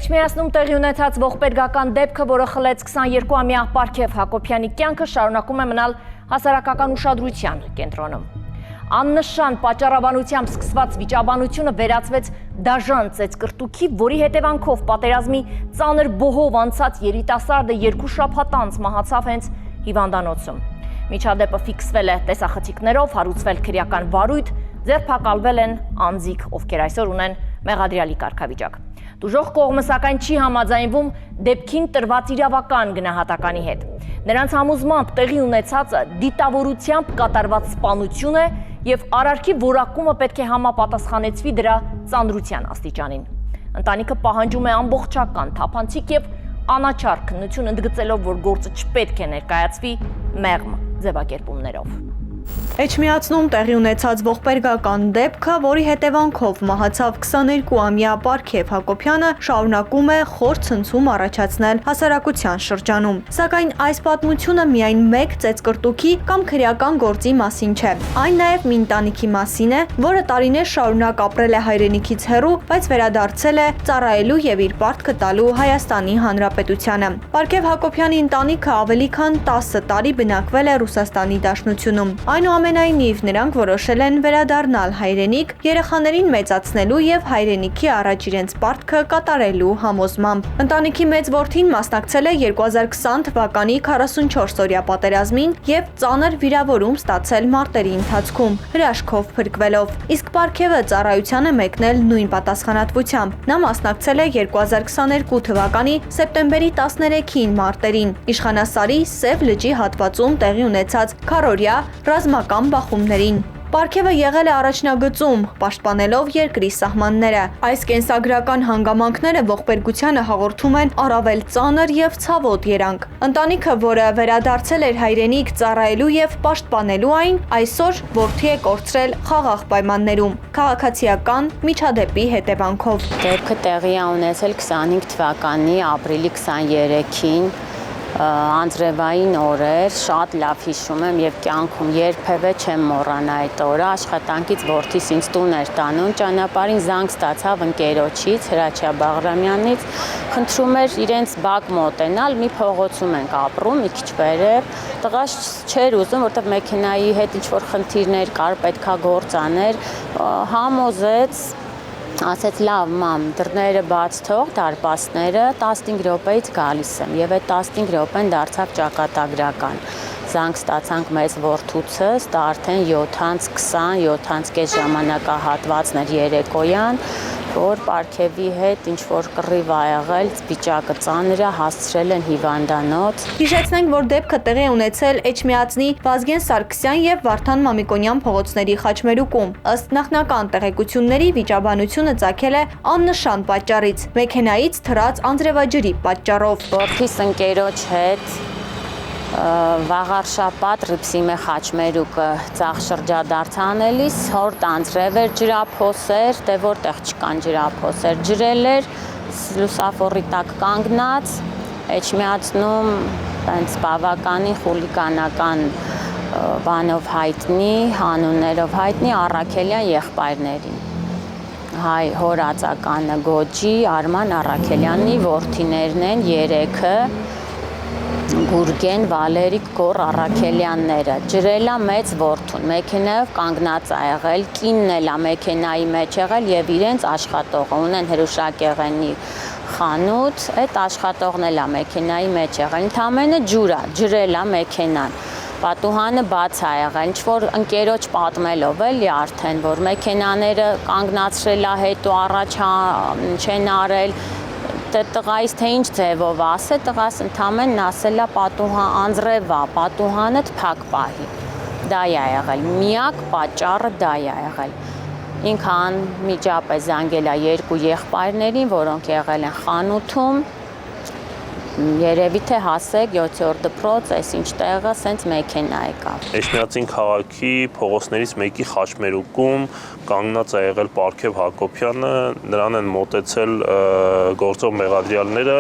Էջմիածնում տեղի ունեցած ողբերգական դեպքը, որը խլեց 22-ամյա Պարքև Հակոբյանի կյանքը, շարունակում է մնալ հասարակական ուշադրության կենտրոնում։ Աննշան պատճառաբանությամբ սկսված վիճաբանությունը վերածվեց դաժան ծեծկռտուքի, որի հետևանքով պատերազմի ծանր բոհով անցած երիտասարդը 2 շաբաթ անց մահացավ հենց հիվանդանոցում։ Միջադեպը ֆիքսվել է տեսախցիկներով, հարուցվել քրեական վարույթ, ձերբակալվել են անձիկ, ովքեր այսօր ունեն մեղադրյալի կարգավիճակ։ Դժոխք կողմը սակայն չի համաձայնվում դեպքին տրված իրավական գնահատականի հետ։ Նրանց համոզմամբ տեղի ունեցածը դիտավորությամբ կատարված սպանություն է եւ արարքի որակումը պետք է համապատասխանեցվի դրա ծանրության աստիճանին։ Ընտանիքը պահանջում է ամբողջական, թափանցիկ եւ անաչառ քննություն, ընդգծելով, որ գործը չպետք է ներկայացվի մեղմ ձևակերպումներով։ Էջմիածնում տեղի ունեցած ողբերգական դեպքը, որի հետևանքով մահացավ 22-ամյա Պարքև Հակոբյանը, շարունակում է խոր ցնցում առաջացնել հասարակության շրջանում։ Սակայն այս պատմությունը միայն մեկ ծեծկռտուքի կամ քրեական գործի մասին չէ։ Այն նաև մի ընտանիքի մասին է, որը տարիներ շարունակ ապրել է հայրենիքից հեռու, բայց վերադարձել է ծառայելու եւ իր պարտքը տալու Հայաստանի Հանրապետությանը։ Պարքև Հակոբյանի ընտանիքը ավելի քան 10 տարի բնակվել է Ռուսաստանի Դաշնությունում։ Այնուամենայնիվ նրանք որոշել են վերադառնալ հայրենիք երեխաներին մեծացնելու եւ հայրենիքի առաջ իրենց պարտքը կատարելու համոզմամբ։ Ընտանիքի մեծ որդին մասնակցել է 2020 թվականի 44-օրյա պատերազմին եւ ծանր վիրավորում ստացել մարտերի ընթացքում, հրաշքով փրկվելով։ Իսկ Պարքևը ծառայության է մեկնել նույն պատասխանատվությամբ։ Նա մասնակցել է 2022 թվականի սեպտեմբերի 13-ին մարտերին Իշխանասարի Սև լճի հատվածում տեղի ունեցած քառօրյա ռազմական բախումներին։ Պարքևը եղել է առաջնագծում, պաշտպանելով երկրի սահմանները։ Այս կենսագրական հանգամանքները ողբերգությանը հաղորդում են առավել ծանր եւ ցավոտ երանգ։ Ընտանիքը, որը վերադարձել էր հայրենիք ծառայելու եւ պաշտպանելու այն, այսօր որդի է կորցրել խաղաղ պայմաններում, քաղաքացիական միջադեպի հետևանքով։ Դեպքը տեղի է ունեցել 25 թվականի ապրիլի 23-ին անձրևային օրեր, շատ լավ հիշում եմ եւ կյանքում երբևէ չեմ մոռանա այդ օրը, աշխատանքից որդիս ինձ տուն էր տանում, ճանապարհին զանգ ստացավ ընկերոջից, Հրաչյա Բաղրամյանից, խնդրում էր իրենց բակ մոտենալ, մի փողոցում ենք ապրում, մի քիչ վերև, տղաս չէր ուզում, որտեղ մեքենայի հետ ինչ որ խնդիրներ կար, պետքա գործ աներ, համոզեց, ասեց լավ մամ, դռները բաց թող, դարպասները, 15 րոպեից գալիս եմ եւ այդ 15 րոպեն դարձավ ճակատագրական։ Զանգ ստացանք մեծ որդուցս, դա արդեն 7:20, 7:20 ժամանակահատվածն էր երեկոյան, որ Պարքևի հետ ինչ որ կռիվ ա եղել, վիճակը ծանր է, հասցրել են հիվանդանոց։ Հիշեցնենք, որ դեպքը տեղի է ունեցել Էջմիածնի Վազգեն Սարգսյան եւ Վարդան Մամիկոնյան փողոցների խաչմերուկում։ Ըստ նախնական տեղեկությունների վիճաբանությունը ծագել է աննշան պատճառից, մեքենայից թռած անձրևաջրի պատճառով։ Որդիս ընկերոջ հետ Վաղարշապատ Ռիփսիմե խաչմերուկը ցախ շրջադարձ անելիս հորտ անձրև էր, ջրափոսեր, դե որտեղ չկան ջրափոսեր, ջրել էր լուսավորի տակ կանգնած, Էջմիածնում այնց բավականի խուլիգանական բանով հայտնի, հանուններով հայտնի Առաքելյան եղբայրներին։ Հայ հորածականը Գոջի, Արման Առաքելյանի որդիներն են, 3-ը Գուրգեն, Վալերիկ, Գոր Առաքելյանները, ջրելա մեծ որդուն, մեքենայով կանգնած ա եղել, կինն էլ ա մեքենայի մեջ եղել եւ իրենց աշխատողը ունեն հրուշակեղենի խանութ, այդ աշխատողն էլ ա մեքենայի մեջ եղել, ընդամենը ջուր ա, ջրելա մեքենան, պատուհանը բաց ա եղել, ինչ որ ընկերոջ պատմելով էլի արդեն, որ մեքենաները կանգնացրել ա, հետո առաջ չեն արել, տղայից թե ինչ ձևով ասե, տղաս ընդամենն ասել է պատուհան անձրև ա, պատուհանդ փակ պահի։ Դա է եղել, միակ պատճառը դա է եղել։ Ինքը անմիջապես զանգել է 2 եղբայրներին, որոնք եղել են խանութում, երևի թե հասեք 7-րդ դպրոց, այս ինչ տեղը, սենց մեքենա եկավ։ Էջմիածին քաղաքի փողոցներից մեկի խաչմերուկում կանգնած է եղել Պարքև Հակոբյանը, նրան են մոտեցել գործող մեղադրյալները,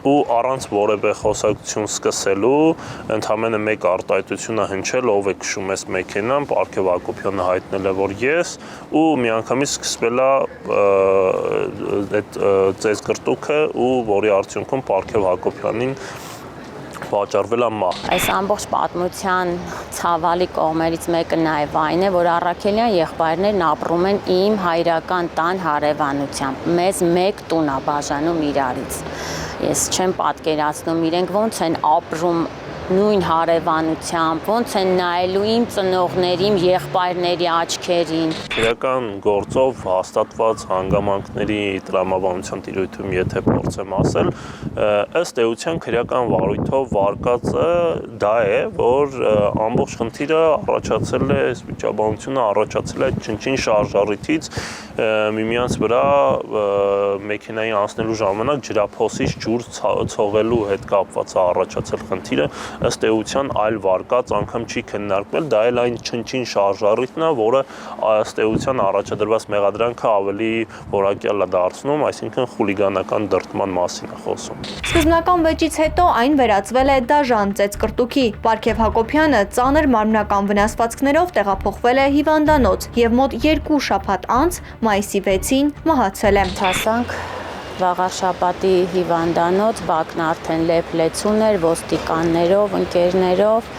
ու առանց որևէ խոսակցություն սկսելու ընդամենը մեկ արտահայտությունը հնչել, ով է քշում այս մեքենան, Պարքև Հակոբյանը հայտնել է, որ ես, ու միանգամից սկսվել է այդ ծեծկրտուքը, ու որի արդյունքում Պարքև Հակոբյանին վաճառվել է մահ։ Այս ամբողջ պատմության ցավալի կողմերից մեկը նաև այն է, որ առաքելյան եղբայրներն ապրում են իմ հայրական տան հարևանությամբ։ Մեզ մեկ տուն է բաժանում իրարից։ Ես չեմ պատկերացնում իրենք ոնց են ապրում նույն հարևանությամբ, ոնց են նայելու իմ ծնողների, իմ եղբայրների աչքերին։ Քրեական գործով հաստատված հանգամանքների տրամաբանության տիրույթում, եթե փորձեմ ասել, ըստ էության քրեական վարույթով վարկածը դա է, որ ամբողջ խնդիրը առաջացել է, այս վիճաբանությունը առաջացել է չնչին շարժառիթից միմյանց վրա մեքենայի անցնելու ժամանակ ջրափոսից ջուր ցողելու հետ կապված է առաջացել խնդիրը, ըստ էության այլ վարկած անգամ չի քննարկվել, դա էլ այն չնչին շարժառիթն է, որը ըստ էության առաջադրված մեղադրանքը ավելի որակյալ է դարձնում, այսինքն խուլիգանական դրդման մասին է խոսում։ Սկզբնական վեճից հետո այն վերածվել է դաժան ծեծկրտուքի։ Պարքև Հակոբյանը ծանր մարմնական վնասվածքներով տեղափոխվել է հիվանդանոց եւ մոտ 2 շաբաթ անց մայիսի 6-ին մահացել է։ Հասանք վաղարշաբաթի հիվանդանոց, բակն արդեն լեփլեցուն էր ոստիկաններով, ընկերներով,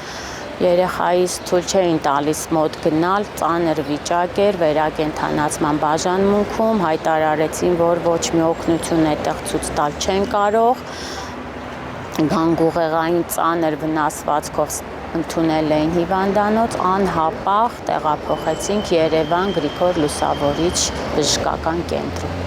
երեխայից թույլ չէին տալիս մոտ գնալ, ծանր վիճակ էր, վերակենդանացման բաժանմունքում, հայտարարեցին, որ ոչ մի օգնություն այդտեղ ցույց տալ չեն կարող, գանգուղեղային ծանր վնասվածքով ընդունել էին հիվանդանոց, անհապաղ տեղափոխեցինք Երևան Գրիգոր Լուսավորիչ բժշկական կենտրոն։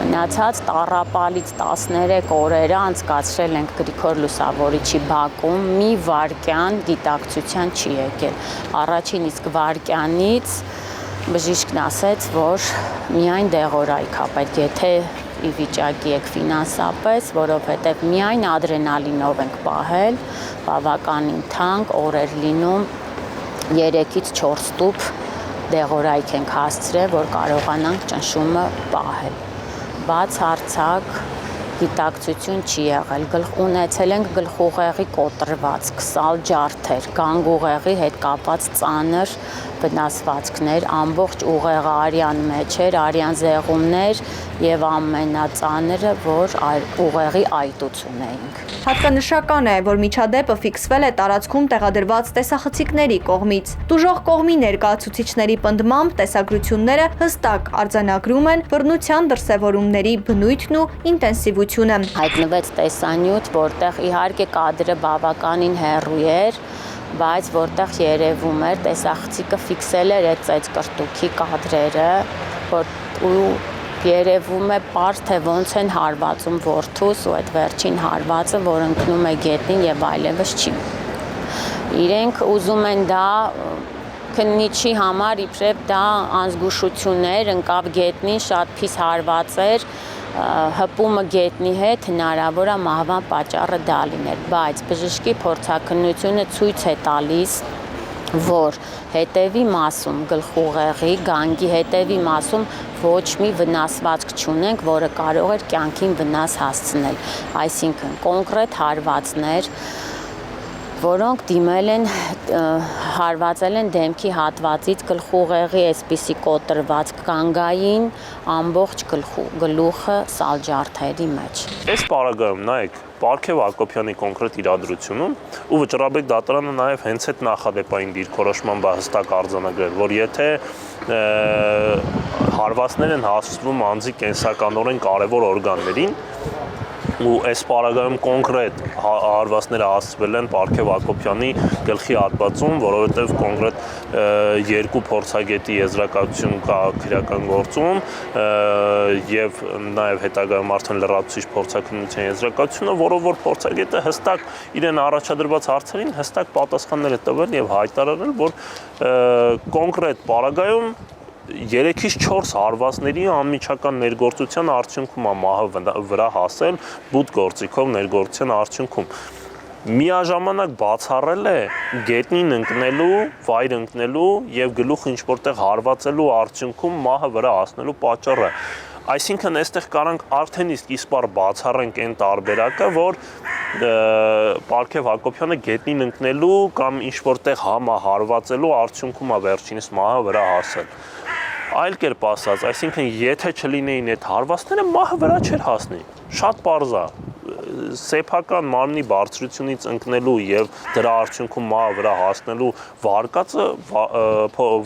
Մնացած տառապալից 13 օրերը անցկացրել ենք Գրիգոր Լուսավորիչի բակում, մի վայրկյան գիտակցության չի եկել։ Առաջին իսկ վայրկյանից բժիշկն ասեց, որ միայն դեղորայք ա պետք, եթե ի վիճակի եք ֆինանսապես, որովհետև միայն ադրենալինով ենք պահել, բավականին թանկ օրեր լինում 3-ից 4 տուփ դեղորայք ենք հասցրել, որ կարողանանք ճնշումը պահել։ Բացարձակ գիտակցություն չի եղել, ունեցել ենք գլխուղեղի կոտրվածք, սալ ջարդեր, գանգուղեղի հետ կապված ծանր վնասվածքներ, ամբողջ ուղեղը արյան մեջ էր, արյան զեղումներ եւ ամենածանրը, որ ուղեղի այտուց ունեինք։ Հատկանշական է, որ միջադեպը ֆիքսվել է տարածքում տեղադրված տեսախցիկների կողմից։ Տուժող կողմի ներկայացուցիչների պնդմամբ տեսագրությունները հստակ արձանագրում են բռնության դրսևորումների բնույթն ու ինտենսիվությունը։ Հայտնվեց տեսանյութ, որտեղ իհարկե կադրը բավականին հեռու էր, բայց որտեղ երևում էր տեսախցիկը ֆիքսել էր այդ ծեծկրտուքի կադրերը, ու երևում է պարզ, թե ոնց են հարվածում որդուս ու այդ վերջին հարվածը, որ ընկնում է գետնին եւ այլևս չի։ Իրենք ուզում են դա քննիչի համար իբրև դա անզգուշություններ, ընկավ գետնին, շատ փիս հարված էր, հպումը գետնի հետ հնարավոր է մահվան պատճառը դա լիներ, բայց բժշկի փորձաքննությունը ցույց է տալիս, որ հետևի մասում գլխուղեղի, գանգի հետևի մասում ոչ մի վնասվածք չունենք, որը կարող էր կյանքին վնաս հասցնել, այսինքն կոնկրետ հարվածներ, որոնք դիմել են, հարվածել են դեմքի հատվածից գլխուղեղի այսպիսի կոտրված գանգային ամբողջ գլուխը սալջարդերի մեջ։ Այս պարագայում նայեք Պարքև Հակոբյանի կոնկրետ իրադրությունում ու Վճռաբեկ դատարանը նաև հենց այդ նախադեպային դիրքորոշման հստակ արձանագրել, որ եթե հարվածներ են հասցվում անձի կենսականորեն կարևոր օրգաններին, ու այս պարագայում կոնկրետ հարվածները հասցվել են Պարքև Հակոբյանի գլխի հատվածում, որովհետև կոնկրետ երկու փորձագետի եզրակացություն կա քրեական գործում եւ նաեւ հետագայում արդեն լրացուցիչ փորձաքննության եզրակացությունը, որով որ փորձագետը հստակ իրեն առաջադրված հարցերին հստակ պատասխաններ է տվել եւ հայտարարել, որ կոնկրետ պարագայում 3-ից 4 հարվածների անմիջական ներգործության արդյունքում է մահը վրա հասել բութ գործիքով ներգործության արդյունքում։ Միաժամանակ բացառել է գետնին ընկնելու, վայր ընկնելու եւ գլուխը ինչ որտեղ հարվածելու արդյունքում մահը վրա հասնելու պատճառը։ Այսինքն այստեղ կարանք արդեն իսկ իսպար բացառենք այն տարբերակը, որ Պարքև Հակոբյանը գետնին ընկնելու կամ ինչ-որտեղ համահարվածելու արդյունքում է վերջինս մահը վրա հասել։ Այլ կերպ ասած, այսինքն եթե չլինեին այդ հարվածները, մահը վրա չէր հասնի։ Շատ պարզ է։ Սեփական մարմնի բարձրությունից ընկնելու եւ դրա արդյունքում մահը վրա հասնելու վարկածը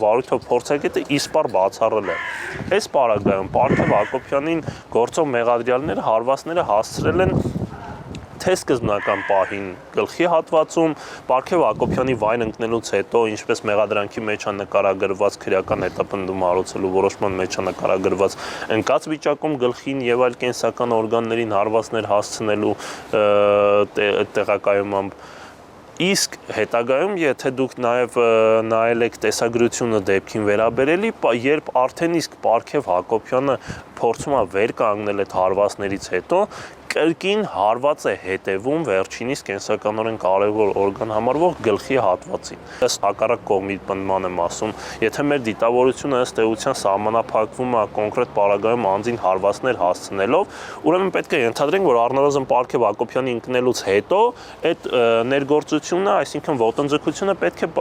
վարույթով փորձագետը իսպար բացառել է։ Այս պարագայում Պարքև Հակոբյանին գործող մեղադրյալները հարվածները հասցրել են թե սկզբնական պահին գլխի հատվածում, Պարքև Հակոբյանի վայն ընկնելուց հետո, ինչպես մեղադրանքի մեջ է նկարագրված քրեական հետապնդում հարուցելու որոշման մեջ է նկարագրված ընկած վիճակում գլխին եւ այլ կենսական օրգաններին հարվածներ հասցնելու տեղակայմամբ Իսկ հետագայում, եթե դուք նաև նայել եք տեսագրությունը դեպքին վերաբերելի, երբ արդեն իսկ Պարքև Հակոբյանը փորձում է վեր կանգնել այդ հարվածներից հետո, կրկին հարված է հետևում վերջինիս կենսականորեն կարևոր օրգան համարվող գլխի հատվածին։ Ըստ հակառակ կողմի պնդման եմ ասում, եթե մեր դիտավորությունը ըստ էության սահմանափակվում է կոնկրետ պարագայում անձին հարվածներ հասցնելով, ուրեմն պետք է ենթադրենք, որ առնվազն Պարքև Հակոբյանի ընկնելուց հետո այդ ներգործությունը, այսինքն ոտնձգությունը պետք է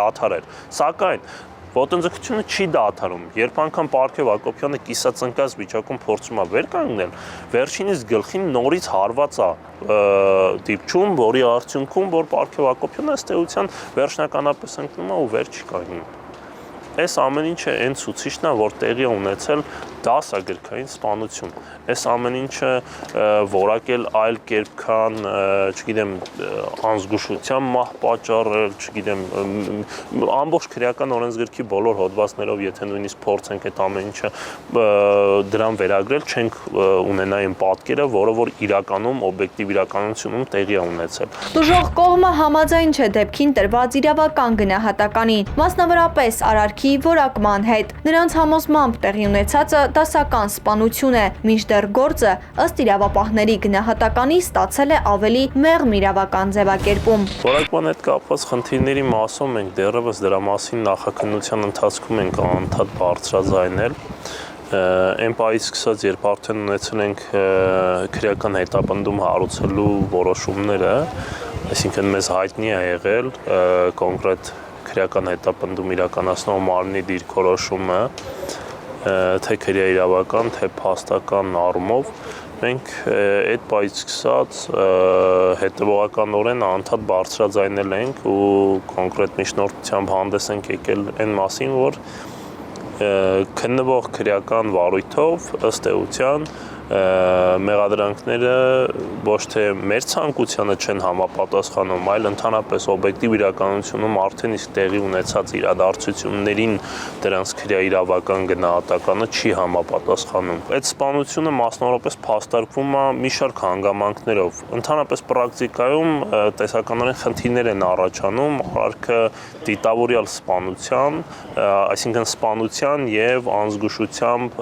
դադարեր։ Սակայն ոտնձգությունը չի դադարում, երբ անգամ Պարքև Հակոբյանը կիսածնկած վիճակում փորձում է վեր կանգնել, վերջինիս գլխին նորից հարված է դիպչում, որի արդյունքում, որ Պարքև Հակոբյանը ըստ էության վերջնականապես ընկնում է ու վեր չի կանգնում։ Այս ամեն ինչը այն ցուցիչն է, որ տեղի է ունեցել դասագրքային սպանություն։ Այս ամեն ինչը որակել այլ կերպ քան, չգիտեմ, անզգուշության մահ պատճառել, չգիտեմ, ամբողջ քրեական օրենսգրքի բոլոր հոդվածներով, եթե նույնիսկ փորձենք այդ ամեն ինչը դրան վերագրել, չենք ունենա այն պատկերը, որը որ իրականում օբյեկտիվ իրականությունում տեղի է ունեցել։ Տուժող կողմը համաձայն չէ դեպքին տրված իրավական գնահատականին, մասնավորապես արարքի որակման հետ։ Նրանց համոզմամբ տեղի ունեցածը դասական սպանություն է, մինչդեռ գործը ըստ իրավապահների գնահատականի ստացել է ավելի մեղմ իրավական ձևակերպում։ Որակման հետ կապված խնդիրների մասով մենք դեռևս դրա մասին նախաքննության ընթացքում ենք անդադ բարձրաձայնել։ Այն պահից սկսած, երբ արդեն ունեցել ենք քրեական հետապնդում հարուցելու որոշումները, այսինքն մեզ հայտնի է եղել կոնկրետ քրեական հետապնդում իրականացնող մարմնի դիրքորոշումը, թե քրեա իրավական, թե փաստական առումով, մենք այդ պահից սկսած հետևողականորեն անդադ բարձրաձայնել ենք ու կոնկրետ միջնորդությամբ հանդես ենք եկել այն մասին, որ քննվող քրեական վարույթով ըստ էության մեղադրանքները ոչ թե մեր ցանկությանը չեն համապատասխանում, այլ ընդհանրապես օբյեկտիվ իրականությունում արդեն իսկ տեղի ունեցած իրադարձություններին դրանց քրեա իրավական գնահատականը չի համապատասխանում։ Այդ սպանությունը մասնավորապես փաստարկվում է մի շարք հանգամանքներով։ Ընդհանրապես պրակտիկայում տեսականորեն խնդիրներ են առաջանում արարքը դիտավորյալ սպանության, այսինքն սպանության եւ անզգուշությամբ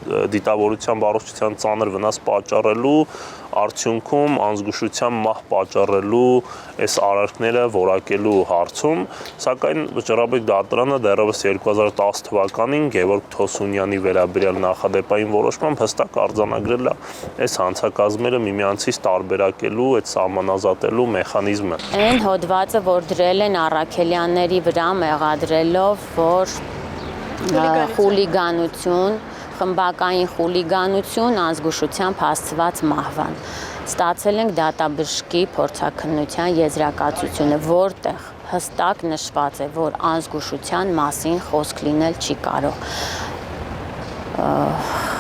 դիտավորության առողջության ծանր վնաս պատճառելու արդյունքում անզգուշության մահ պատճառելու այս արարքները որակելու հարցում, սակայն Ճռաբեկ դատարանը դեռևս 2010 թվականին Գևորգ Թոսունյանի վերաբերյալ նախադեպային որոշմամբ հստակ արձանագրել է այս հանցակազմերը միմյանցից տարբերակելու, այդ սահմանազատելու մեխանիզմը։ Այն հոդվածը, որ դրել են Առաքելյանների վրա մեղադրելով, որ խուլիգանություն, խմբակային խուլիգանություն անզգուշությամբ հասցված մահվան։ Ստացել ենք դատաբժշկի փորձաքննության եզրակացությունը, որտեղ հստակ նշված է, որ անզգուշության մասին խոսք լինել չի կարող։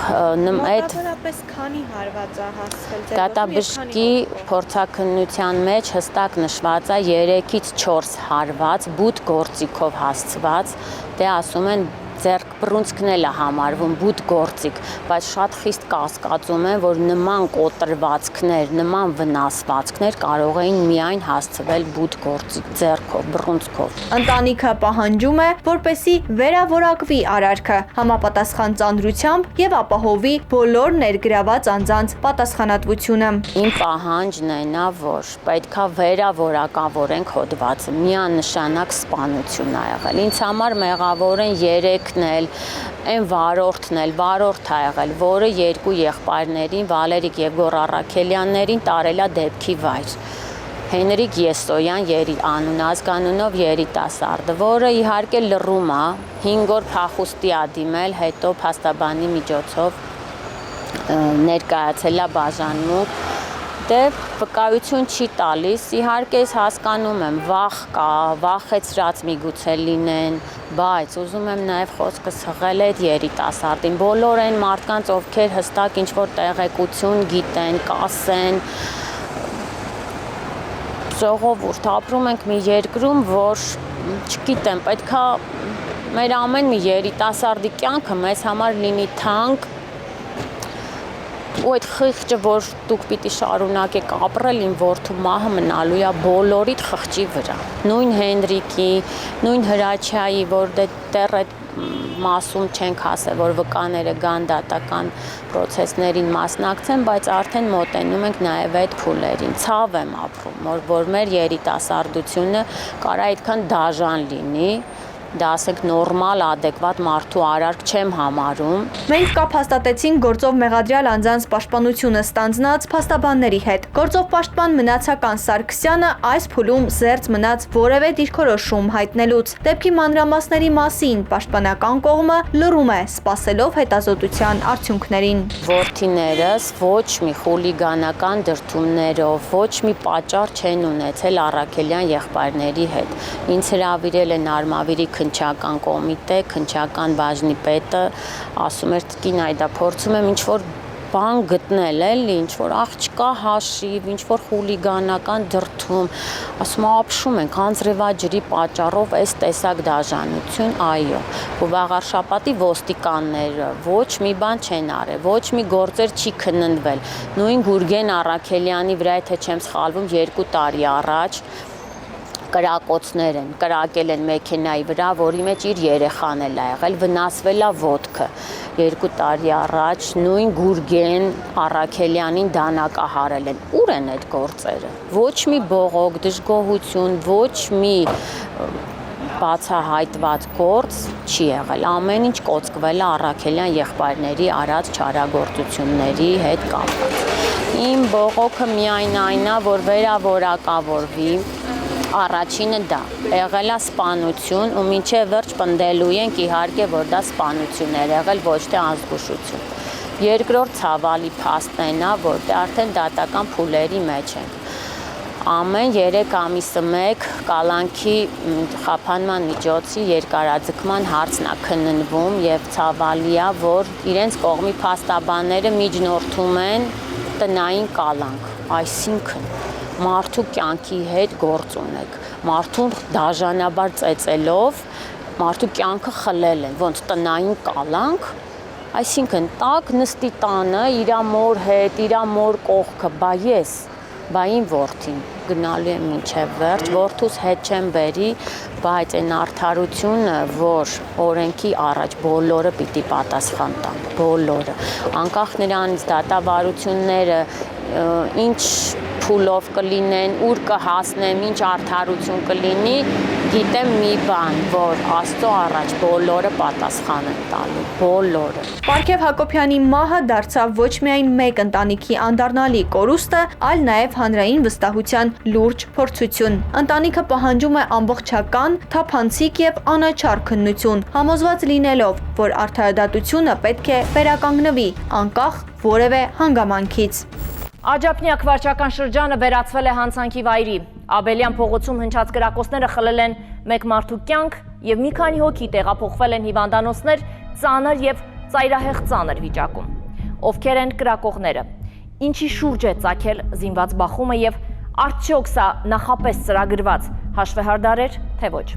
Մոտավորապես քանի հարված է հասցվել դատաբժշկի փորձաքննության մեջ հստակ նշված է 3-ից 4 հարված բութ գործիքով հասցված, դե ասում են ձեռք բռունցքն էլ է համարվում բութ գործիք, բայց շատ խիստ կասկածում են, որ նման կոտրվածքներ, նման վնասվածքներ կարող էին միայն հասցվել բութ գործիք, ձեռքով, բռունցքով։ Ընտանիքը պահանջում է, որպեսզի վերավորակվի արարքը համապատասխան ծանրությամբ եւ ապահովի բոլոր ներգրաված անձանց պատասխանատվությունը։ Իմ պահանջն է նա, որ պետքա վերավորակավորենք հոդվածը, միանշանակ սպանություն ա եղել։ Ինձ համար մեղավոր են 3 կինքն էլ, այն վարորդն էլ, վարորդ ա եղել, որը երկու եղբայրներին, Վալերիկ եւ Գոռ Առաքելյաններին տարել է դեպքի վայր։ Հենրիկ Եսոյան անուն ազգանունով երիտասարդը, որը իհարկե լռում է, 5 օր փախուստի ա դիմել, հետո փաստաբանի միջոցով ներկայացել է բաժանմունք, դե վկայություն չի տալիս, իհարկե ես հասկանում եմ, վախ կա, վախեցրած միգուցե լինեն, բայց ուզում եմ նաև խոսքս հղել այդ երիտասարդին, բոլոր այն մարդկանց, ովքեր հստակ ինչ-որ տեղեկություն գիտեն, կասեն, ժողովուրդ, ապրում ենք մի երկրում, որ, չգիտեմ, պետքա մեր ամեն մի երիտասարդի կյանքը մեզ համար լինի թանկ, ու այդ խիղճը, որ դուք պիտի շարունակեք ապրել, իմ որդու մահը մնալու է բոլորիդ խղճի վրա։ Նույն Հենրիկի, նույն Հրաչյայի, որ դեռ այդ մասում չենք ասել, որ վկաները գան դատական պրոցեսներին մասնակցեն, բայց արդեն մոտենում ենք նաև այդ փուլերին։ Ցավ եմ ապրում, որ մեր երիտասարդությունը կարա այդքան դաժան լինի, դա ասենք նորմալ, ադեկվատ մարդու արարք չեմ համարում։ Մենք կապ հաստատեցինք գործով մեղադրյալ անձանց պաշտպանությունը ստանձնած փաստաբանների հետ։ Գործով պաշտպան մնացական Սարգսյանը այս փուլում զերծ մնաց որևէ դիրքորոշում հայտնելուց։ Դեպքի մանրամասների մասին պաշտպանական կողմը լռում է, սպասելով հետազոտության արդյունքներին։ Որդիներս ոչ մի խուլիգանական դրդումներով, ոչ մի պատճառ չեն ունեցել Առաքելյան եղբայրների հետ։ Ինձ հրավիրել են Արմավիրի քննչական կոմիտե, քննչական բաժնի պետը, ասում էր տկին այդա փորձում եմ ինչ-որ բան գտնել էլի, ինչ-որ աղջկա հաշիվ, ինչ-որ խուլիգանական դրդում, ասում ապշում ենք անձրևաջրի պատճառով այս տեսակ դաժանություն, այո, ու վաղարշապատի ոստիկանները ոչ մի բան չեն արել, ոչ մի գործեր չի քննվել, նույն Գուրգեն Առաքելյանի վրա, եթե չեմ սխալվում, 2 տարի առաջ կրակոցներ են, կրակել են մեքենայի վրա, որի մեջ իր երեխան էլ ա եղել, վնասվել ա ոտքը։ 2 տարի առաջ նույն Գուրգեն Առաքելյանին դանակահարել են։ Ուր են այդ գործերը։ Ոչ մի բողոք, դժգոհություն, ոչ մի բացահայտված գործ չի եղել։ Ամեն ինչ կոծկվել է Առաքելյան եղբայրների արած չարագործությունների հետ կապված։ Իմ բողոքը միայն այն է, որ վերավորակավորվի Առաջինը դա, եղել է սպանություն ու մինչև վերջ պնդելու ենք իհարկե, որ դա սպանություն է եղել, ոչ թե ազգուշություն։ Երկրորդ ցավալի փաստն է, որ դե արդեն դատական փուլերի մեջ ենք։ Ամեն 3 ամիսը մեկ կալանքի խափանման միջոցի երկարաձգման հարցն է քննվում եւ ցավալի է, որ իրենց կողմի փաստաբանները միջնորդում են տնային կալանք, այսինքն մարդու կյանքի հետ գործ ունեք, մարդուն դաժանաբար ծեծելով, մարդու կյանքը խլել են, ոնց տնային կալանք, այսինքն տակ նստի տանը, իրա մոր հետ, իրա մոր կողքը, բա իմ որդին գնալու եմ մինչև վերջ, որդուս հետ չեմ բերի, բայց այն արդարությունը, որ օրենքի առաջ բոլորը պիտի պատասխան տան, բոլորը, անկախ նրանից դատավարությունները ինչ փուլով կլինեն, ուր կհասնեմ, ինչ արդարություն կլինի, գիտեմ մի բան, որ Աստծո առաջ բոլորը պատասխան են տալու, բոլորը։ Պարքև Հակոբյանի մահը դարձավ ոչ միայն մեկ ընտանիքի անդառնալի կորուստը, այլ նաև հանրային վստահության լուրջ փորձություն։ Ընտանիքը պահանջում է ամբողջական, թափանցիկ եւ անաչառ քննություն, համոզված լինելով, որ արդարադատությունը պետք է վերականգնվի, անկախ որևէ հանգամանքից։ Աջափնյակ վարչական շրջանը վերածվել է հանցանքի վայրի։ Աբելյան փողոցում հնչած կրակոցները խլել են մեկ մարդու կյանք եւ մի քանի հոգի տեղափոխվել են հիվանդանոցներ ծանր եւ ծայրահեղ ծանր վիճակում։ Ովքեր են կրակողները։ Ինչի շուրջ է ծագել զինված բախումը եւ արդյոք սա նախապես ծրագրված հաշվեհարդար էր, թե ոչ։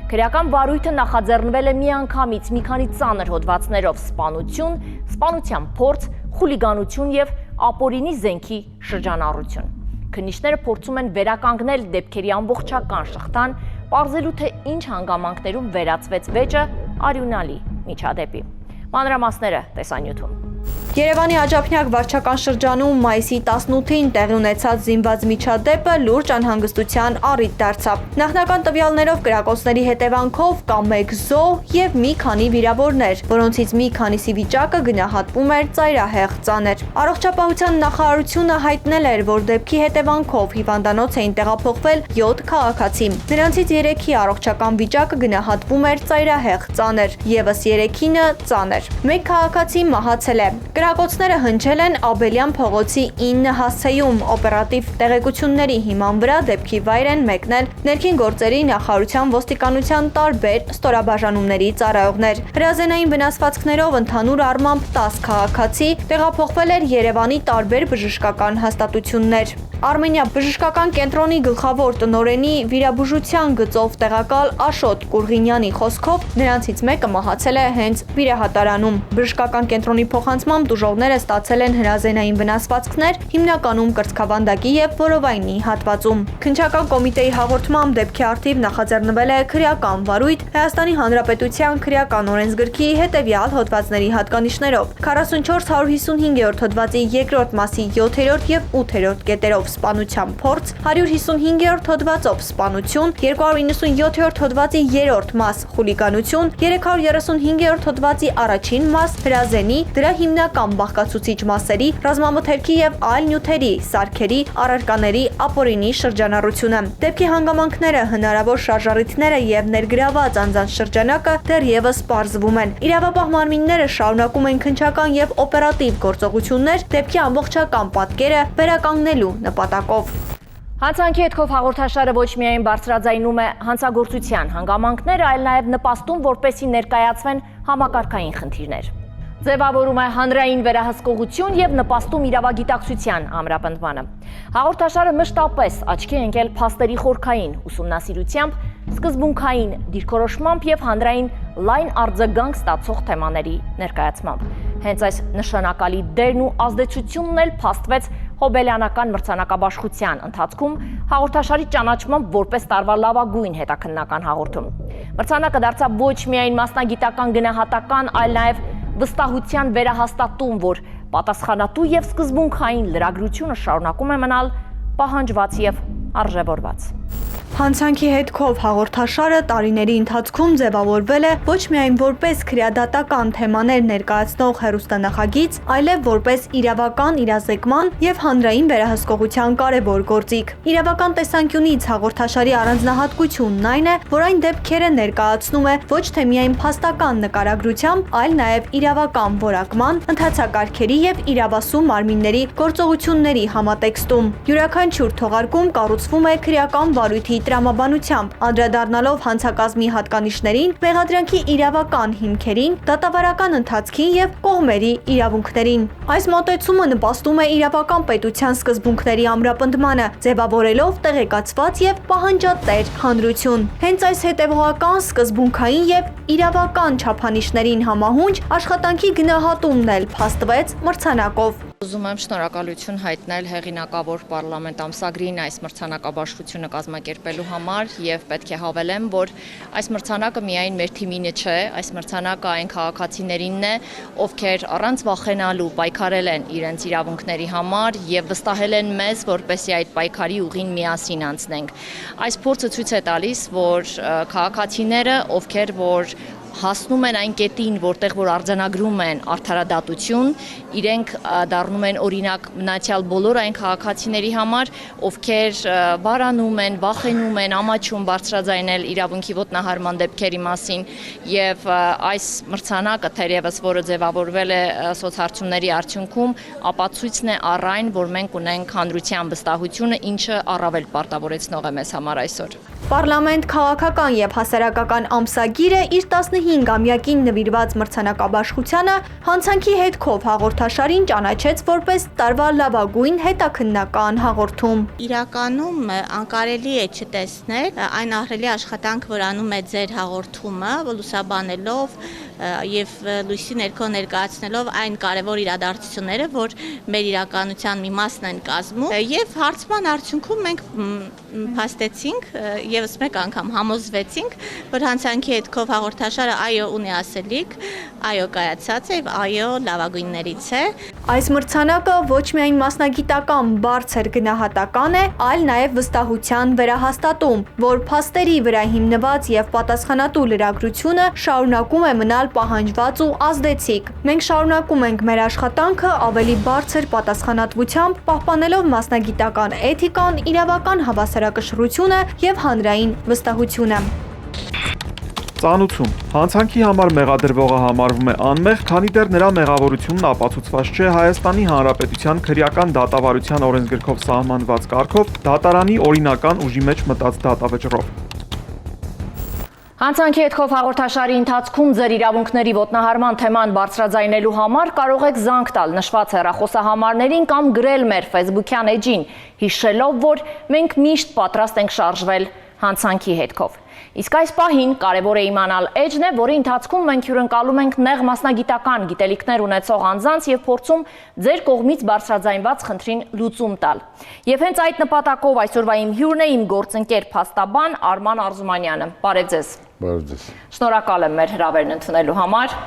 Քրեական վարույթը նախաձեռնվել է միանգամից մի քանի ծանր հոդվածներով սպանություն, սպանության փորձ, խուլիգանություն եւ ապօրինի զենքի շրջանառություն։ Քննիչները փորձում են վերականգնել դեպքերի ամբողջական շղթան, պարզելու թե ինչ հանգամանքներում վերածվեց վեճը արյունալի միջադեպի։ Մանրամասները տեսանյութում։ Երևանի Աջափնյակ վարչական շրջանում մայիսի 18-ին տեղի ունեցած զինված միջադեպը լուրջ անհանգստության առիթ դարձավ։ Նախնական տվյալներով կրակոցների հետևանքով կա 1 զոհ եւ մի քանի վիրավորներ, որոնցից մի քանիսի վիճակը գնահատվում էր ծայրահեղ ծանր։ Առողջապահության նախարարությունը հայտնել էր, որ դեպքի հետևանքով հիվանդանոց էին տեղափոխվել 7 քաղաքացի։ Նրանցից 3-ի առողջական վիճակը գնահատվում էր ծայրահեղ ծանր, եւս 3-ինը ծանր։ 1 քաղաքացի մահացել է։ Կրակոցները հնչել են Աբելյան փողոցի 9 հասցեում։ Օպերատիվ տեղեկությունների հիման վրա դեպքի վայր են մեկնել ներքին գործերի նախարարության ոստիկանության տարբեր ստորաբաժանումների ծառայողներ։ Հրազենային վնասվածքներով ընդհանուր առմամբ 10 քաղաքացի տեղափոխվել էր Երևանի տարբեր բժշկական հաստատություններ։ Արմենիա բժշկական կենտրոնի գլխավոր տնօրենի վիրաբուժության գծով տեղակալ Աշոտ Կուրղինյանի խոսքով նրանցից մեկը մահացել է հենց վիրահատարանում։ Բժշկական կենտրոնի փոխանցմամբ դուժողները ստացել են հրազենային վնասվածքներ, հիմնականում կրծքավանդակի եւ որովայնի հատվածում։ Քննչական կոմիտեի հաղորդմամբ դեպքի առթիվ նախաձեռնվել է քրեական վարույթ Հայաստանի Հանրապետության քրեական օրենսգրքի հետևյալ հոդվածների հատկանիշներով 44-155-րդ հոդվածի 2-րդ մասի 7-րդ եւ 8-րդ կետերով սպանության փորձ, 150-րդ հոդվածով սպանություն, 297-րդ հոդվածի 3-րդ մաս խուլիգանություն, 335-րդ հոդվածի առաջին մաս հրազենի, դրա հիմնական բաղկացուցիչ մասերի, ռազմամթերքի եւ այլ նյութերի, սարքերի, առարկաների ապօրինի շրջանառությունը։ Դեպքի հանգամանքները, հնարավոր շարժառիթները եւ ներգրաված անձանց շրջանակը դեռևս պարզվում են։ Իրավապահ մարմինները շարունակում են քննչական եւ օպերատիվ գործողություններ դեպքի ամբողջական պատկերը վերականգնելու նպատակով։ Հանցանքի հետքով հաղորդաշարը ոչ միայն բարձրաձայնում է հանցագործության հանգամանքները, այլ նաև նպաստում, որպեսզի ներկայացվեն համակարգային խնդիրներ։ Ձևավորում է հանրային վերահսկողություն եւ նպաստում իրավագիտակցության ամրապնդմանը։ Հաղորդաշարը մշտապես աչքի է ընկել փաստերի խորքային ուսումնասիրությամբ, սկզբունքային դիրքորոշմամբ եւ հանրային լայն արձագանք ստացող թեմաների ներկայացմամբ։ Հենց այս նշանակալի դերն ու ազդեցությունն էլ փաստվեց Հոբելյանական մրցանակաբաշխության ընթացքում հաղորդաշարի ճանաչմամբ որպես տարվա լավագույն հետաքննական հաղորդում։ Մրցանակը դարձավ ոչ միայն մասնագիտական գնահատական, այլ նաև վստահության վերահաստատում, որ պատասխանատու եւ սկզբունքային լրագրությունը շարունակում է մնալ պահանջված եւ արժևորված։ Հանցանքի հետքով հաղորդաշարը տարիների ընթացքում ձևավորվել է ոչ միայն որպես քրեադատական թեմաներ ներկայացնող հեռուստանախագիծ, այլև որպես իրավական իրազեկման եւ հանրային վերահսկողության կարևոր գործիք։ Իրավական տեսանկյունից հաղորդաշարի առանձնահատկությունն այն է, որ այն դեպքերը ներկայացնում է ոչ թե միայն փաստական նկարագրությամբ, այլ նաեւ իրավական որակման, ընթացակարգերի եւ իրավասու մարմինների գործողությունների համատեքստում։ Յուրաքանչյուր թողարկում կառուցվում է քրեական վարույթի տրամաբանությամբ, անդրադառնալով հանցակազմի հատկանիշներին, մեղադրանքի իրավական հիմքերին, դատավարական ընթացքին եւ կողմերի իրավունքներին։ Այս մոտեցումը նպաստում է իրավական պետության սկզբունքների ամրապնդմանը, ձևավորելով տեղեկացված եւ պահանջատեր հանրություն։ Հենց այս հետևողական, սկզբունքային եւ իրավական չափանիշներին համահունչ աշխատանքի գնահատումն էլ փաստվեց մրցանակով։ Ուզում եմ շնորհակալություն հայտնել հեղինակավոր պարլամենտ ամսագրին այս մրցանակաբաշխությունը կազմակերպելու համար եւ պետք է հավելեմ, որ այս մրցանակը միայն մեր թիմինը չէ, այս մրցանակը այն քաղաքացիներինն է, ովքեր առանց վախենալու պայքարել են իրենց իրավունքների համար եւ վստահել են մեզ, որպեսզի այդ պայքարի ուղին միասին անցնենք։ Այս փորձը ցույց է տալիս, որ քաղաքացիները, ովքեր որ հասնում են այն կետին, որտեղ որ արձանագրում են արդարադատություն, իրենք դառնում են օրինակ մնացյալ բոլոր այն քաղաքացիների համար, ովքեր վարանում են, վախենում են, ամաչում բարձրաձայնել իրավունքի ոտնահարման դեպքերի մասին եւ այս մրցանակը թերևս, որը ձևավորվել է սոցհարցումների արդյունքում, ապացույցն է առ այն, որ մենք ունենք հանրության վստահությունը, ինչը առավել պարտավորեցնող է մեզ համար այսօր։ Պարլամենտ քաղաքական եւ հասարակական ամսագիրը իր 15-ամյակին նվիրված մրցանակաբաշխությանը հանցանքի հետքով հաղորդաշարին ճանաչեց որպես տարվա լավագույն հետաքննական հաղորդում։ Իրականում անկարելի է չտեսնել այն ահռելի աշխատանք, որ անում է ձեր հաղորդումը, լուսաբանելով եւ լույսի ներքո ներկայացնելով այն կարևոր իրադարձությունները, որ մեր իրականության մի մասն են կազմում, եւ հարցման արդյունքում մենք փաստեցինք եւս մեկ անգամ համոզվեցինք, որ հանցանքի հետքով հաղորդաշարը այո ունի ասելիք, այո կայացած է եւ այո լավագույններից է։ Այս մրցանակը ոչ միայն մասնագիտական բարձր գնահատական է, այլ նաև վստահության վերահաստատում, որ փաստերի վրա հիմնված եւ պատասխանատու լրագրությունը շարունակում է մնալ պահանջված ու ազդեցիկ։ Մենք շարունակում ենք մեր աշխատանքը ավելի բարձր պատասխանատվությամբ, պահպանելով մասնագիտական էթիկան, իրավական հավասարակշռությունը եւ հանրային վստահությունը։ Ծանուցում։ Հանցանքի համար մեղադրվողը համարվում է անմեղ, քանի դեռ նրա մեղավորությունն ապացուցված չէ Հայաստանի Հանրապետության քրեական դատավարության օրենսգրքով սահմանված կարգով դատարանի օրինական ուժի մեջ մտած դատավճռով։ Հանցանքի հետքով հաղորդաշարի ընթացքում ձեր իրավունքների ոտնահարման թեման բարձրաձայնելու համար կարող եք զանգ տալ նշված հեռախոսահամարներին կամ գրել մեր Facebook-յան էջին, հիշելով, որ մենք միշտ պատրաստ ենք շարժվել հանցանքի հետքով։ Իսկ այս պահին կարևոր է իմանալ էջն է, որի ընթացքում մենք հյուրընկալում ենք նեղ մասնագիտական գիտելիքներ ունեցող անձանց եւ փորձում ձեր կողմից բարձրաձայնված խնդրին լուծում տալ։ Եվ հենց այդ նպատակով այսօրվա իմ հյուրն է իմ գործընկեր փաստաբան Արման Արզումանյանը։ Բարև ձեզ։ Բարև ձեզ։ Շնորհակալ եմ մեր հրավերն ընդունելու համար։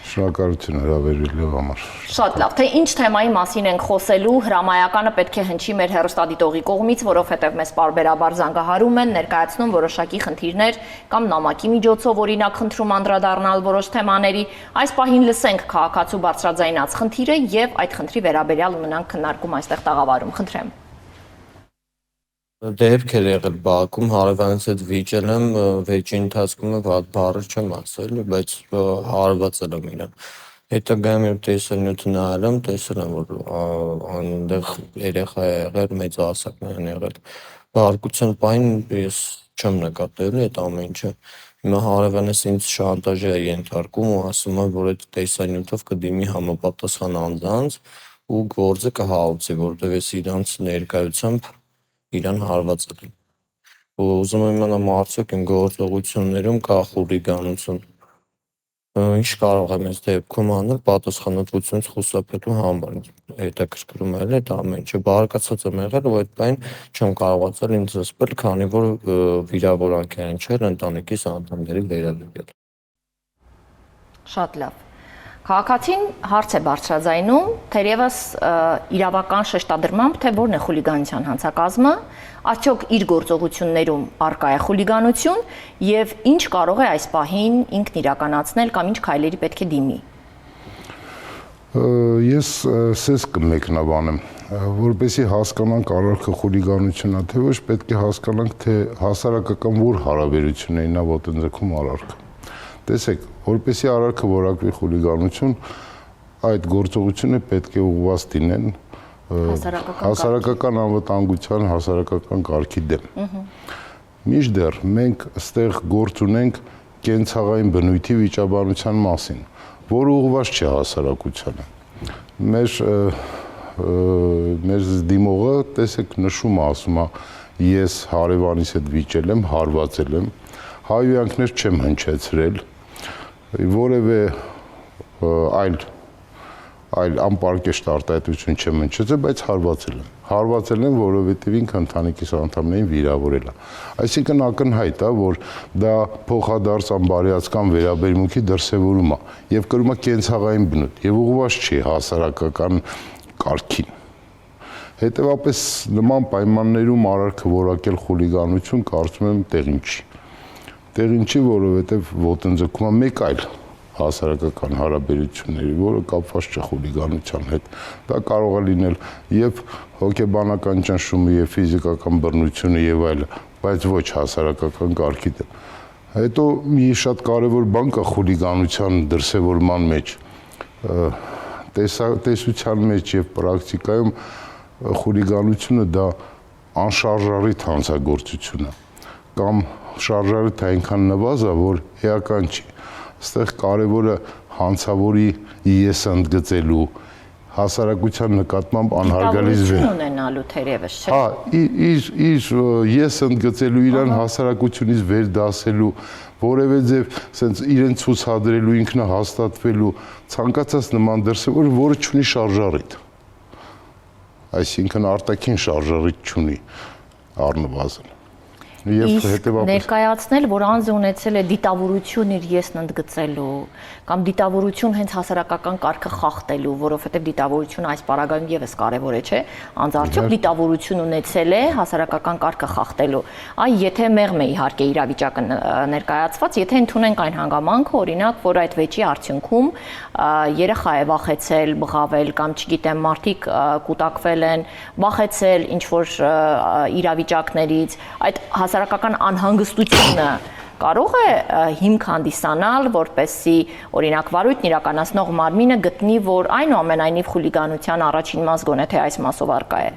Շնորհակալություն հրավերելու համար։ Շատ լավ, թե ինչ թեմայի մասին ենք խոսելու, հրամայականը պետք է հնչի մեր հեռուստադիտողի կողմից, որովհետև մեզ պարբերաբար զանգահարում են, ներկայացնում որոշակի խնդիրներ կամ նամակի միջոցով օրինակ խնդրում անդրադառնալ որոշ թեմաների։ Այս պահին լսենք քաղաքացու բարձրաձայնած խնդիրը եւ այդ խնդրի վերաբերյալ ունենանք քննարկում այստեղ տաղավարում։ Խնդրեմ։ Դեպքեր եղել Բաքվում, հարևանից հետ վիճել եմ, վեճի ընթացքում վատ բառը չեմ ասել, բայց հարվածել եմ իրան։ Հետագայում երբ տեսանյութը նայել եմ, տեսել եմ, որ այնտեղ երեխա է եղել, մեծ հասակներ են եղել։ Բարկության պահին ես չեմ նկատել այդ ամեն ինչը։ Հիմա հարևանս ինձ շանտաժ է ենթարկում ու ասում է, որ այդ տեսանյութով կդիմի համապատասխան անձանց ու գործը կհաղորդի, որտեղ ես իրանց ներկայությամբ իրան հարվածել եմ։ Ու ուզում եմ իմանալ արդյոք իմ գործողություններում կա խուլիգանություն։ Ինչ կարող եմ այս դեպքում անել պատասխանատվությունից խուսափելու համար։ Հետաքրքրում է այդ ամեն ինչը բարկացած եմ եղել ու այդ բան չեմ կարողացել ինձ զսպել, քանի որ վիրավորանքային չէր ընտանիքիս անդամների վերաբերյալ։ Շատ լավ։ Քաղաքացին հարց է բարձրաձայնում, թերևս իրավական շեշտադրմամբ, թե որն է խուլիգանության հանցակազմը, արդյոք իր գործողություններում առկա է խուլիգանություն եւ ինչ կարող է այս պահին ինքն իրականացնել կամ ինչ քայլերի պետք է դիմի։ Ես սես կմեկնաբանեմ, որպեսզի հասկանանք առարքը խուլիգանությունն է, թե ոչ պետք է հասկանանք, թե հասարակական որ հարաբերություն է նա ոտնձգում առարքը։ Տեսեք, որպեսզի առարքը որակվի խուլիգանություն, այդ գործողությունը պետք է ուղղված լինեն հասարակական անվտանգության, հասարակական կարգի դեմ։ Մինչդեռ մենք այստեղ գործ ունենք կենցաղային բնույթի վիճաբանության մասին, որը ուղղված չէ հասարակությանը։ Մեր դիմողը, տեսեք, նշում է, ասում է, ես հարևանիս հետ վիճել եմ, հարվածել եմ, հայհոյանքներ չեմ հնչեցրել, որևէ այլ անպարկեշտ արտահայտություն չեմ հնչեցրել, բայց հարվածել եմ։ Հարվածել եմ, որովհետև ինքը ընտանիքիս անդամներին վիրավորել է։ Այսինքն ակնհայտ է, որ դա փոխադարձ անբարոյական վերաբերմունքի դրսևորում է եւ կրում է կենցաղային բնույթ եւ ուղղված չի հասարակական կարգին։ Հետևաբար նման պայմաններում առարքը որակել խուլիգանություն կարծում եմ տեղին չի։ Տեղին չի, որովհետև ոտնձգում է մեկ այլ հասարակական հարաբերությունների, որը կապված չէ խուլիգանության հետ։ Դա կարող է լինել եւ հոգեբանական ճնշումը եւ ֆիզիկական բռնությունը եւ այլը, բայց ոչ հասարակական կարգի դեմ։ Հետո մի շատ կարեւոր բան կա խուլիգանության դրսևորման մեջ։ Տեսության մեջ եւ պրակտիկայում խուլիգանությունը դա անշարժարիտ հանցագործություն է կամ շարժարիտ այնքան նվազ է, որ էական չի։ Այստեղ կարևորը հանցավորի ես ընդգծելու, հասարակության նկատմամբ անհարգալից վեր։ Ունենալու թերևս չէ։ Հա, իր ես ընդգծելու իրան հասարակությունից վեր դասելու, որևէ ձև սենց իրեն ցուցադրելու, ինքնահաստատվելու ցանկացած նման դրսևոր, որը չունի շարժառիթ։ Այսինքն արտաքին շարժառիթ չունի առնվազն։ Եվ հետևաբար ներկայացնել, որ անձը ունեցել է դիտավորություն իր եսն ընդգծելու կամ դիտավորություն հենց հասարակական կարգը խախտելու, որովհետև դիտավորությունը այս պարագայում եւս կարևոր է, չէ՞, անձը արդյոք դիտավորություն ունեցել է հասարակական կարգը խախտելու։ Այ եթե մեղմ է իհարկե իրավիճակը ներկայացված, եթե ընդունենք այն հանգամանքը, օրինակ, որ այդ վեճի արդյունքում երեխա է վախեցել, բղավել կամ չգիտեմ, մարդիկ կուտակվել են, վախեցել ինչ որ իրավիճակներից, այդ հասարակական անհանգստությունը կարող է հիմք հանդիսանալ, որպեսզի օրինակ վարույթն իրականացնող մարմինը գտնի, որ այնուամենայնիվ խուլիգանության առաջին մաս գոնե թե այս մասով արկա է։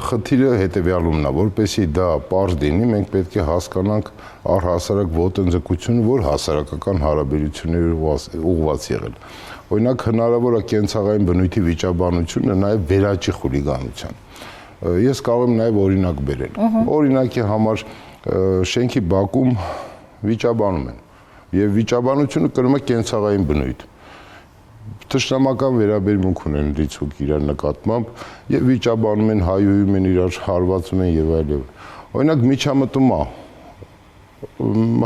Խնդիրը հետևյալումն է, որպեսզի դա պարզ լինի, մենք պետք է հասկանանք առհասարակ ոտնձգությունը, որ հասարակական հարաբերությունների ուղղված եղել։ Օրինակ հնարավոր է կենցաղային բնույթի վիճաբանությունը նաև վերաճի խուլիգանության։ Ես կարող եմ նաև օրինակ բերել։ Օրինակի համար շենքի բակում վիճաբանում են եւ վիճաբանությունը կրում է կենցաղային բնույթ։ Թշնամական վերաբերմունք ունեն լիցուկ իրար նկատմամբ եւ վիճաբանում են, հայուհում են իրար, հարվածում են եւ այլն։ Օրինակ միջամտում է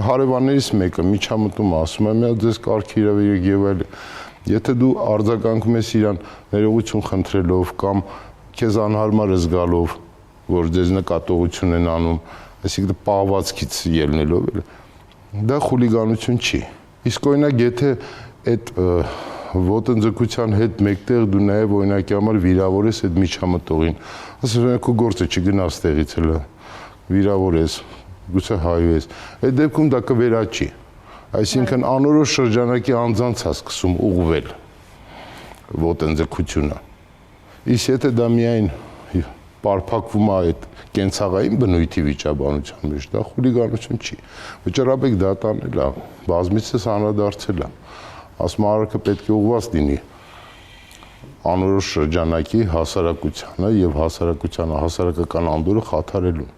հարևաններից մեկը միջամտում ասում է՝ «Մի ձեզ կարգ իրավիճակ եւ այլն»։ Եթե դու արձագանքում ես իրան ներողություն խնդրելով կամ քեզ անհարմար զգալով, որ ձեզ նկատողություն են անում, այսինքն պահվածքից ելնելով, դա խուլիգանություն չի։ Իսկ օրինակ եթե այդ ոտնձգության հետ մեկտեղ դու նաև օրինակի համար վիրավորես այդ միջամտողին, ասես որ քո գործը չգնաց տեղից հələ, վիրավորես, գուցե հայուես, այդ դեպքում դա կվերաճի։ Այսինքն անորոշ շրջանակի անձանց է սկսում ուղղվել ոտնձգությունը։ Իսկ եթե դա միայն պարփակվում է այդ կենցաղային բնույթի վիճաբանության մեջ, դա խուլիգանություն չի։ Վճռաբեկ դատանել է, բազմիցս անդրադարձել է։ Ասում արարքը պետք է ուղղված լինի անորոշ շրջանակի հասարակությանը եւ հասարակական անդորը խաթարելուն։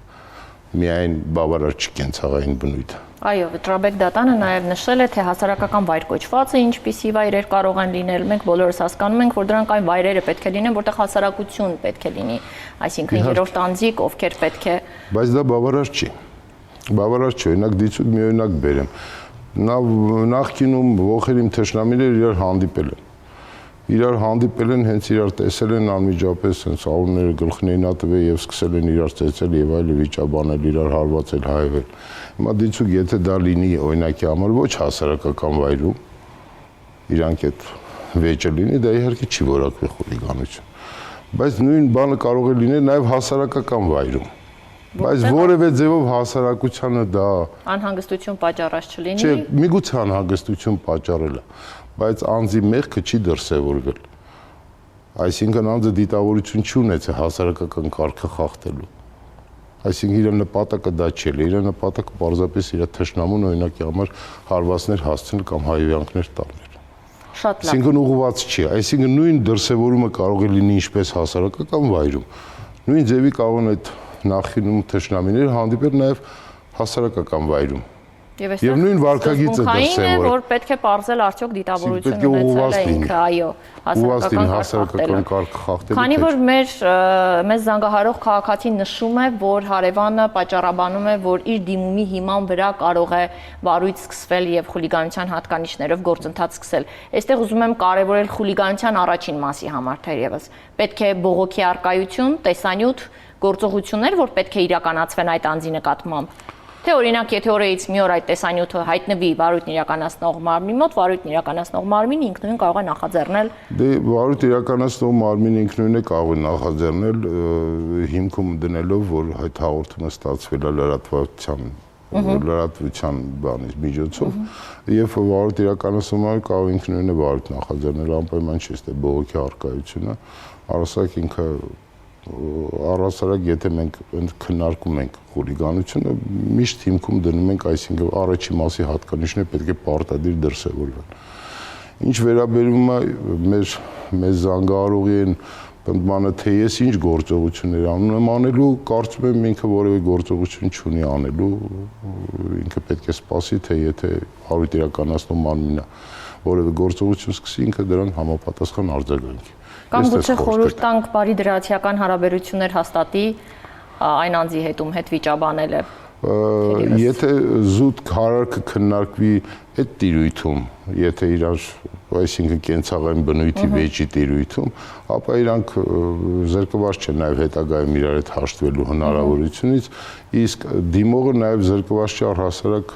Միայն բավարար չի կենցաղային բնույթը։ Այո, Վճռաբեկ դատանը նաև նշել է, թե հասարակական վայր կոչվածը ինչպիսի վայրեր կարող են լինել, մենք բոլորս հասկանում ենք, որ դրանք այն վայրերը պետք է լինեն, որտեղ հասարակություն պետք է լինի, այսինքն երրորդ անձիկ, ովքեր պետք է։ Բայց դա բավարար չի։ Բավարար չի, օրինակ դիցուկ մի օրինակ բերեմ։ Նախկինում ողերիմ թշնամիներ իրար հանդիպել են, հենց իրար տեսել են անմիջապես, հենց արունները գլխին էին ատվել եւ սկսել են իրար ծեծել եւ այլ վիճաբանել, իրար հարվածել, հայվել։ Հիմա դիցուկ եթե դա լինի օրինակի համար ոչ հասարակական վայրում, իրանք այդ վեճը լինի, դա իհարկե չի որակվի խուլիգանություն։ Բայց նույն բանը կարող է լինել նաեւ հասարակական վայրում։ Բայց որևէ ձևով հասարակությանը դա անհանգստություն պատճառած չլինի։ Չէ, միգուցե անհանգստություն պատճառել է, բայց անձի մեղքը չի դրսևորվել։ Այսինքն անձը դիտավորություն չի ունեցել հասարակական կարգը խախտելու։ Այսինքն իր նպատակը դա չէ, իր նպատակը պարզապես իր թշնամուն օրինակի համար հարվածներ հասցնել կամ հայհոյանքներ տալներ։ Շատ լավ։ Այսինքն ուղղված չի, այսինքն նույն դրսևորումը կարող է լինի ինչպես հասարակական վայրում, նույն ձևի կարող են այդ նախինում թշնամիները հանդիպել նաև հասարակական վայրում։ Եվ նույն վարքագիծը դրսևորել, որ պետք է պարզել արդյոք դիտավորություն ունեցել է ինքը, այո, հասարակական կարգը խախտելու։ Քանի որ մեզ զանգահարող քաղաքացին նշում է, որ հարևանը պատճառաբանում է, որ իր դիմումի հիման վրա կարող է վարույթ սկսվել եւ խուլիգանության հատկանիշներով գործընթաց սկսել։ Այստեղ ուզում եմ կարևորել խուլիգանության առաջին մասի համար թերևս։ Պետք է բողոքի արկայություն, տեսանյութ, գործողություններ, որ պետք է իրականացվեն այդ անձի նկատմամբ։ Թե օրինակ, եթե օրերից մի օր այդ տեսանյութը հայտնվի վարույթն իրականացնող մարմնի մոտ, վարույթն իրականացնող մարմինը ինքնուրույն կարող է նախաձեռնել։ Դե վարույթ իրականացնող մարմինը ինքնուրույն է կարող է նախաձեռնել հիմքում դնելով, որ այդ հաղորդումը ստացվել է լրատվության բանից միջոցով, եւ վարույթ իրականացնողը կարող ինքնուրույն է վարույթ նախաձեռնել, անպայման չի ստե բողոքի արկայությունը, առասարակ ինքը առասարակ եթե մենք քննարկում ենք խուլիգանությունը, միշտ հիմքում դնում ենք, այսինքն առաջի մասի հատկանիշները պետք է պարտադիր դրսևորվեն։ Ինչ վերաբերում է մեզ զանգահարողի են պնդմանը, թե ես ինչ գործողություններ անում անելու, կարծում եմ ինքը որևէ գործողություն չունի անելու, ինքը պետք է սպասի, թե եթե հարույթ իրականացնող մարմինը որևէ գործողություն սկսի, ինքը դրան համապատասխան արձագանքի։ Կամ գուցե խորհուրդ տանք բարի դրացիական հարաբերություններ հաստատի այն անձի հետ, ում հետ վիճաբանել է։ Եթե զուտ քարարքը քննարկվի այդ տիրույթում, եթե իրար, այսինքն կենցաղային բնույթի վեճի տիրույթում, ապա իրանք զրկված չեն նաև հետագայում իրար հետ հաշտվելու հնարավորությունից, իսկ դիմողը նաև զրկված չի առհասարակ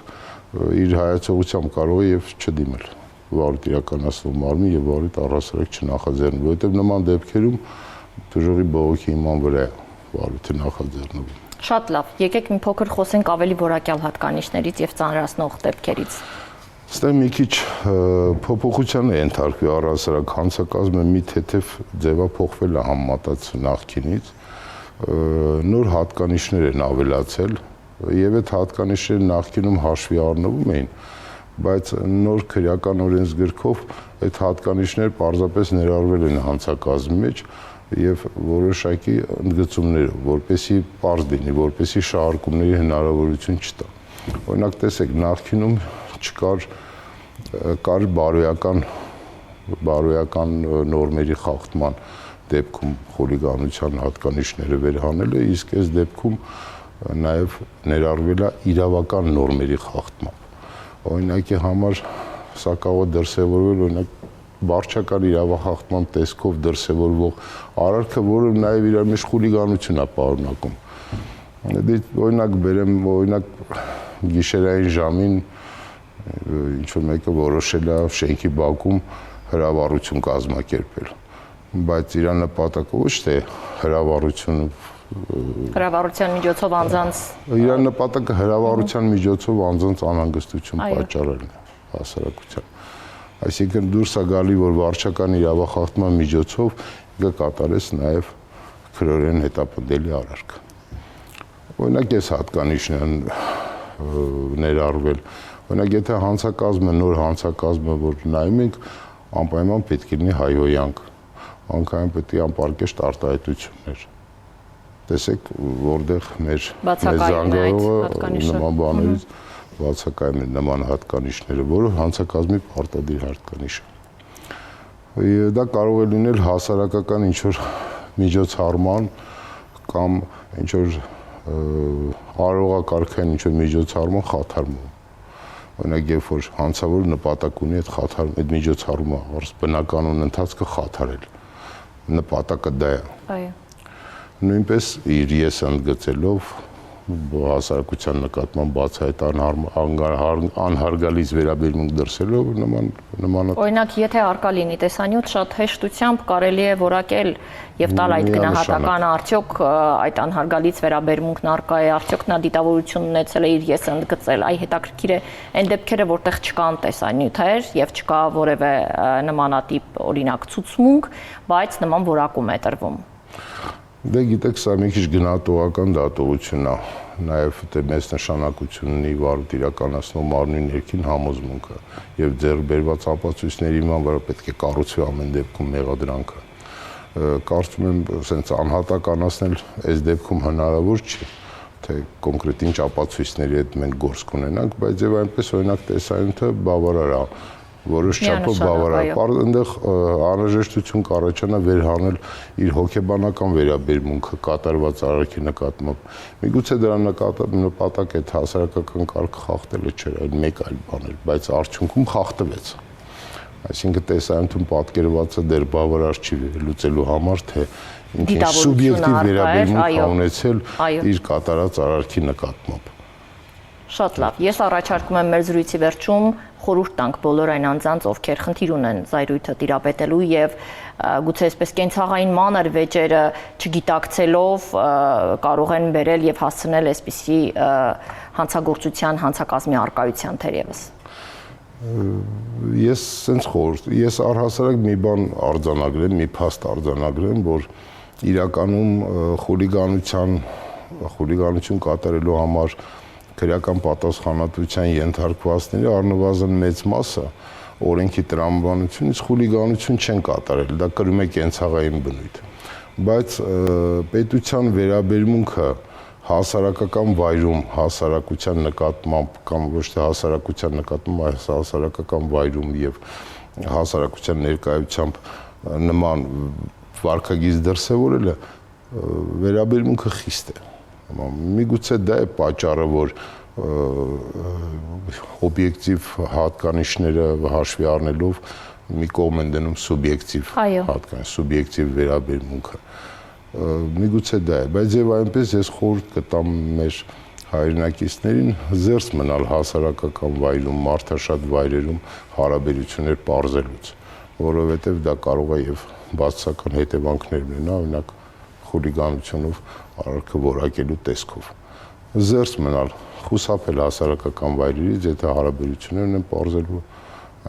իր հայացողությամբ կարող է եւ չդիմել վարույթ իրականացնող մարմին եւ վարույթ առհասարակ չնախաձեռնի, որովհետեւ նման դեպքերում դժողի բողոքի իման վրա վարույթը նախաձեռնվում։ Շատ լավ, եկեք մի փոքր խոսենք ավելի որակյալ հատկանիշներից եւ ծանրացնող դեպքերից։ Ստե մի քիչ փոփոխության է ենթարկվի առհասարակ հանցակազմը մի թեթև ձևափոխվել է համեմատած նախկինից, նոր հատկանիշներ են ավելացել եւ այդ հատկանիշները նախկինում հաշվի առնվում էին, բայց նոր քրեական օրենսգրքով այդ հատկանիշները պարզապես ներառվել են հանցակազմի մեջ եւ որոշակի ընդգծումներով, որպեսզի պարզ լինի, որպեսզի շահարկումների հնարավորություն չտա։ Օրինակ տեսեք, նախկինում կար բարոյական նորմերի խախտման դեպքում խուլիգանության հատկանիշները վերհանելը, իսկ այս դեպքում նաեւ ներառվել է իրավական նորմերի խախտմամբ։ Օրինակի համար սա կարող է դրսևորվել օրինակ վարչական իրավախախտման տեսքով դրսևորվող արարքը, որը նաև իր մեջ խուլիգանություն է պարունակում։ Օրինակ բերեմ, օրինակ գիշերային ժամին ինչ-որ մեկը որոշել է շենքի բակում հրավառություն կազմակերպել, բայց իր նպատակը ոչ թե հրավառության միջոցով անձանց իր նպատակը հրավառության միջոցով անձանց անհանգստություն պատճառելն է հասարակության։ Այսինքն դուրս է գալի, որ վարչական իրավախախտման միջոցով ինքը կատարեց նաև քրորեն հետապնդելի արարք։ Օրինակ այս հատկանիշն են ներառվել։ Օրինակ եթե հանցակազմը, նոր հանցակազմը, որ նայում ենք, անպայման պետք է լինի հայհոյանք, անկայուն պետք է անպարկեշտ արտահայտություններ։ Տեսեք, որտեղ մեր զանգահարողը նման բաներից բացակայում են նման հատկանիշները, որը հանցակազմի պարտադիր հատկանիշ է։ Դա կարող է լինել հասարակական ինչ-որ միջոցառման կամ ինչ-որ արարողակարգային ինչ-որ միջոցառման խաթարում։ Օրինակ, երբ որ հանցավորը նպատակ ունի այդ միջոցառումը, բնականon ընթացքը խաթարել, նպատակը դա է։ Այո։ Նույնպես իր ես ընդգծելով հասարակության նկատմամբ բացահայտ անհարգալից վերաբերմունք դրսելով նման Օրինակ, եթե արկա լինի տեսանյութ, շատ հեշտությամբ կարելի է որակել եւ տալ այդ գնահատականը, արդյոք այդ անհարգալից վերաբերմունքն արկա է, արդյոք նա դիտավորություն ունեցել է իր ես ընդգծել, այ հետաքրքիր է այն դեպքերը, որտեղ չկան տեսանյութեր եւ չկա որևէ նմանատիպ օրինակ ցուցմունք, բայց նման որակում է տրվում։ Դե գիտեք, սա մի քիչ գնահատողական դատողություն է, նաև դե մեծ նշանակություն ունի վարույթ իրականացնող մարմնի ներքին համոզմունքը եւ ձեռք բերված ապացույցների իման վրա պետք է կառուցվի ամեն դեպքում մեղադրանքը։ Կարծում եմ, ասենց անհատականացնել այս դեպքում հնարավոր չի, թե կոնկրետ ինչ ապացույցների հետ մենք գործ կունենանք, բայց եւ այնպես օրինակ տեսանյութը բավարար է, որոշ չափով բավարար։ Այնտեղ անհրաժեշտություն կառաջանա վերհանել իր հոգեբանական վերաբերմունքը կատարված արարքի նկատմամբ։ Միգուցե դրա նպատակ այդ հասարակական կարգը խախտելը չէր, այլ մեկ այլ բան էր, բայց արդյունքում խախտվեց։ Այսինքն տեսանյութում պատկերվածը դեռ բավարար չի լուծելու համար, թե ինչ սուբյեկտիվ վերաբերմունք ունեցել իր կատարած արարքի նկատմամբ։ Շատ լավ։ Ես առաջարկում եմ մեր զրույցի վերջում խորհուրդ տանք բոլոր այն անձանց, ովքեր խնդիր ունեն զայրույթը տիրապետելու եւ գուցե այսպես կենցաղային մանր վեճերը չգիտակցելով կարող են բերել եւ հասցնել այսպիսի հանցագործության, հանցակազմի արկայության թերևս։ Ես առհասարակ մի բան արձանագրեմ, մի փաստ արձանագրեմ, որ իրականում խուլիգանություն կատարելու համար քրեական պատասխանատվության ենթարկվածների առնվազն մեծ մասը օրենքի տրամաբանությունից խուլիգանություն չեն կատարել, դա կրում է կենցաղային բնույթ։ Բայց պետության վերաբերմունքը հասարակական վայրում, հասարակության նկատմամբ կամ ոչ թե հասարակության նկատմամբ, այլ հասարակական վայրում եւ հասարակության ներկայությամբ նման վարքագիծ դրսևորելը վերաբերմունքը խիստ է։ Միգուցե դա է պատճառը, որ օբյեկտիվ հատկանիշները հաշվի առնելով մի կողմ են դնում սուբյեկտիվ հատկանիշ, սուբյեկտիվ վերաբերմունքը։ Միգուցե դա է, բայց եւ այնպես ես խորհուրդ կտամ մեր հայրենակիցներին զերծ մնալ հասարակական վայրում, մարդաշատ վայրերում հարաբերություններ պարզելուց, որովհետեւ դա կարող է եւ բացասական հետևանքներ ունենա, օրինակ խուլիգանությունով արարքը որակելու տեսքով։ Զերծ մնալ, խուսափել հասարակական վայրերից, եթե հարաբերություններ ունեն պարզելու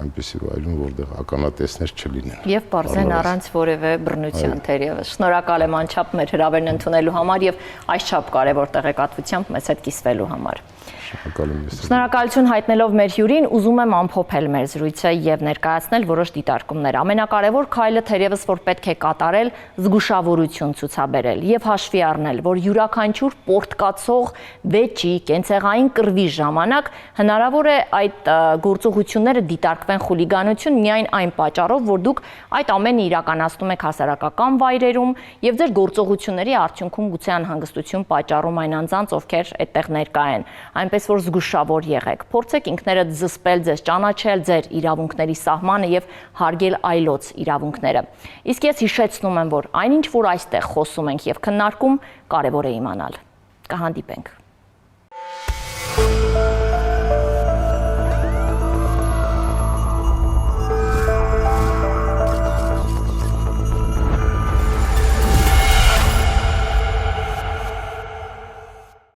այնպիսի վայրում, որտեղ ականատեսներ չլինեն։ Եվ պարզեն առանց որևէ բռնության թերևս։ Շնորհակալ եմ անչափ մեր հրավերն ընդունելու համար եւ այսչափ կարեւոր տեղեկատվությամբ մեզ հետ կիսվելու համար։ Շնորհակալություն հայտնելով մեր հյուրին, ուզում եմ ամփոփել մեր զրույցը եւ ներկայացնել որոշ դիտարկումներ։ Ամենակարևոր քայլը թերևս որ պետք է կատարել, զգուշավորություն ցուցաբերել եւ հաշվի առնել, որ յուրաքանչյուր պորտկացող վեճի, կենցեղային կռվի ժամանակ հնարավոր է այդ գործողությունները դիտարկվեն խուլիգանություն միայն այն պատճառով, որ դուք այդ ամենը իրականացնում եք հասարակական վայրերում եւ ձեր գործողությունների արդյունքում գուցե անհանգստություն պատճառում այն անձանց, ովքեր այդտեղ ներկա են։ Այնպես որ զգուշավոր եղեք, փորձեք ինքներդ զսպել ձեզ, ճանաչել ձեր իրավունքների սահմանը եւ հարգել այլոց իրավունքները։ Իսկ ես հիշեցնում եմ, որ այնինչ որ այստեղ խոսում ենք եւ քննարկում, կարեւոր է իմանալ։ Կհանդիպենք։